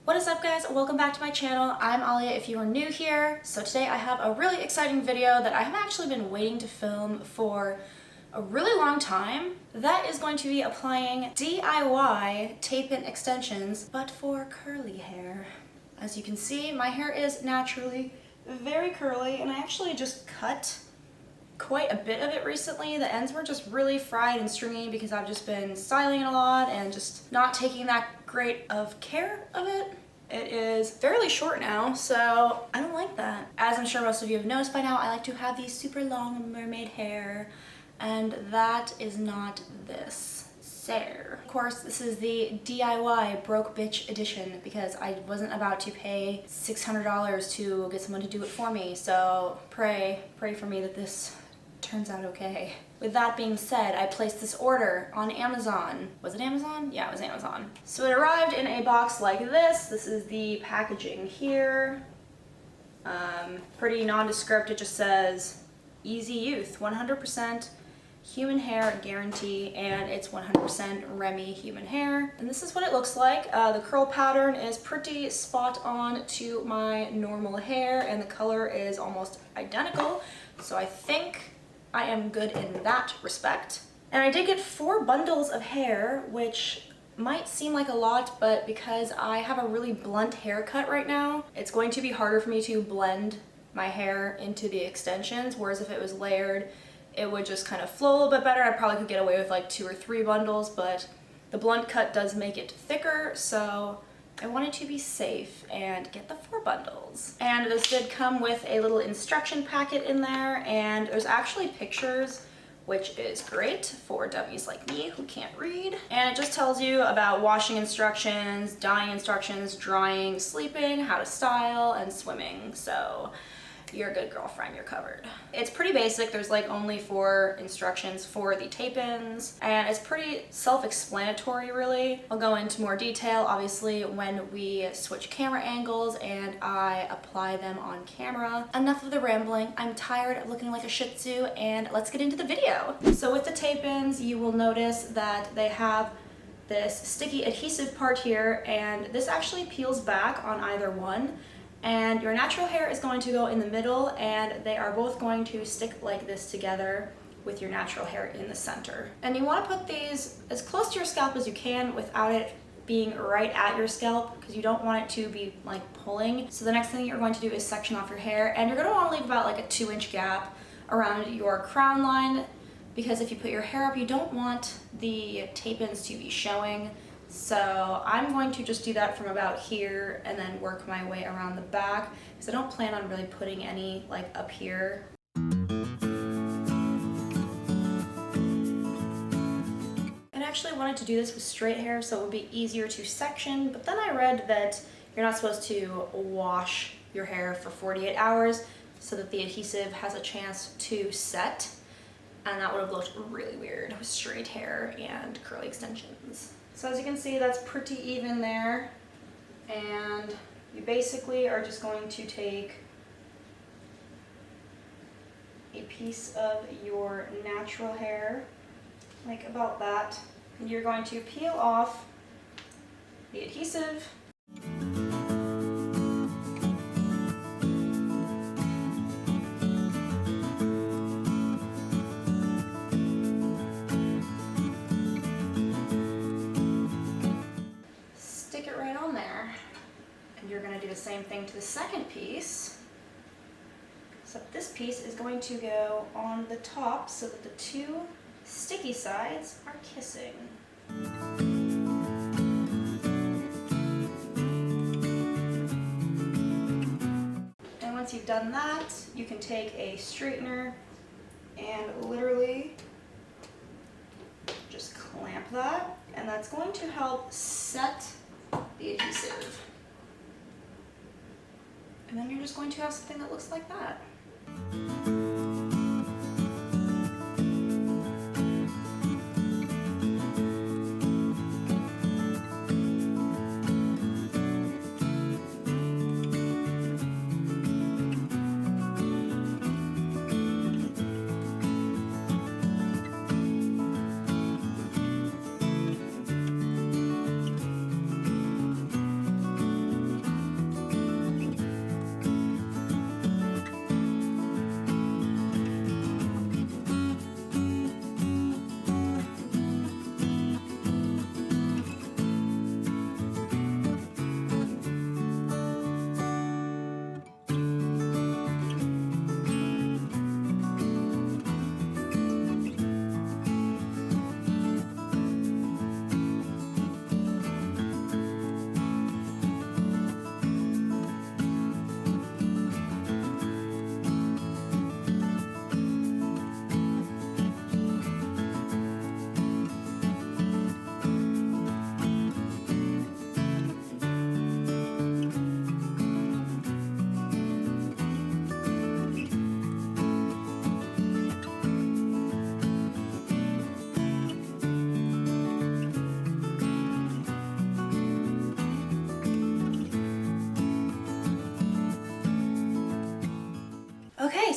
What is up, guys? Welcome back to my channel. I'm Alya if you are new here. So today I have a really exciting video that I have actually been waiting to film for a really long time. That is going to be applying DIY tape-in extensions, but for curly hair. As you can see, my hair is naturally very curly, and I actually just cut quite a bit of it recently. The ends were just really fried and stringy because I've just been styling it a lot and just not taking that great of care of it. It is fairly short now, so I don't like that. As I'm sure most of you have noticed by now, I like to have these super long mermaid hair, and that is not this. So, of course, this is the DIY broke bitch edition because I wasn't about to pay $600 to get someone to do it for me, so pray for me that this turns out okay. With that being said, I placed this order on Amazon. Was it Amazon? Yeah, it was Amazon. So it arrived in a box like this. This is the packaging here. Pretty nondescript. It just says easy youth, 100% human hair guarantee, and it's 100% Remy human hair. And this is what it looks like. The curl pattern is pretty spot on to my normal hair, and the color is almost identical. So I think I am good in that respect. And I did get 4 bundles of hair, which might seem like a lot, but because I have a really blunt haircut right now, it's going to be harder for me to blend my hair into the extensions, whereas if it was layered, it would just kind of flow a little bit better. I probably could get away with like 2 or 3 bundles, but the blunt cut does make it thicker, so I wanted to be safe and get the 4 bundles. And this did come with a little instruction packet in there, and there's actually pictures, which is great for dummies like me who can't read. And it just tells you about washing instructions, dyeing instructions, drying, sleeping, how to style, and swimming. So you're a good girlfriend, you're covered. It's pretty basic. There's like only 4 instructions for the tape-ins, and it's pretty self-explanatory really. I'll go into more detail obviously when we switch camera angles and I apply them on camera. Enough of the rambling. I'm tired of looking like a Shih Tzu, and let's get into the video. So with the tape-ins, you will notice that they have this sticky adhesive part here, and this actually peels back on either one. And your natural hair is going to go in the middle, and they are both going to stick like this together with your natural hair in the center. And you want to put these as close to your scalp as you can without it being right at your scalp, because you don't want it to be like pulling. So the next thing you're going to do is section off your hair, and you're going to want to leave about like a 2-inch gap around your crown line, because if you put your hair up, you don't want the tape-ins to be showing. So I'm going to just do that from about here and then work my way around the back, because I don't plan on really putting any like up here. I actually wanted to do this with straight hair so it would be easier to section, but then I read that you're not supposed to wash your hair for 48 hours so that the adhesive has a chance to set, and that would have looked really weird with straight hair and curly extensions. So as you can see, that's pretty even there, and you basically are just going to take a piece of your natural hair, like about that, and you're going to peel off the adhesive. You're going to do the same thing to the second piece, except this piece is going to go on the top so that the 2 sticky sides are kissing. And once you've done that, you can take a straightener and literally just clamp that, and that's going to help set the adhesive. And then you're just going to have something that looks like that.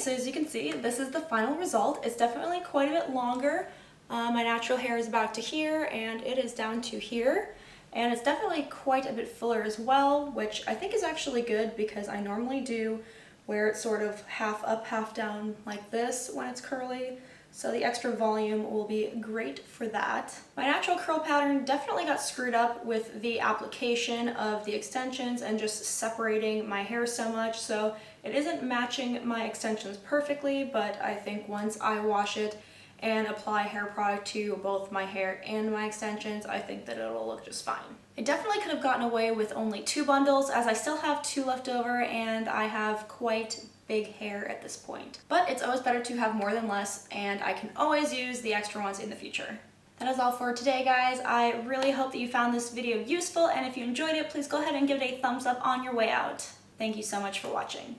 so as you can see, this is the final result. It's definitely quite a bit longer. My natural hair is back to here and it is down to here. And it's definitely quite a bit fuller as well, which I think is actually good because I normally do wear it sort of half up, half down like this when it's curly. So the extra volume will be great for that. My natural curl pattern definitely got screwed up with the application of the extensions and just separating my hair so much. So it isn't matching my extensions perfectly, but I think once I wash it and apply hair product to both my hair and my extensions, I think that it'll look just fine. I definitely could have gotten away with only 2 bundles as I still have 2 left over and I have quite big hair at this point. But it's always better to have more than less, and I can always use the extra ones in the future. That is all for today, guys. I really hope that you found this video useful, and if you enjoyed it, please go ahead and give it a thumbs up on your way out. Thank you so much for watching.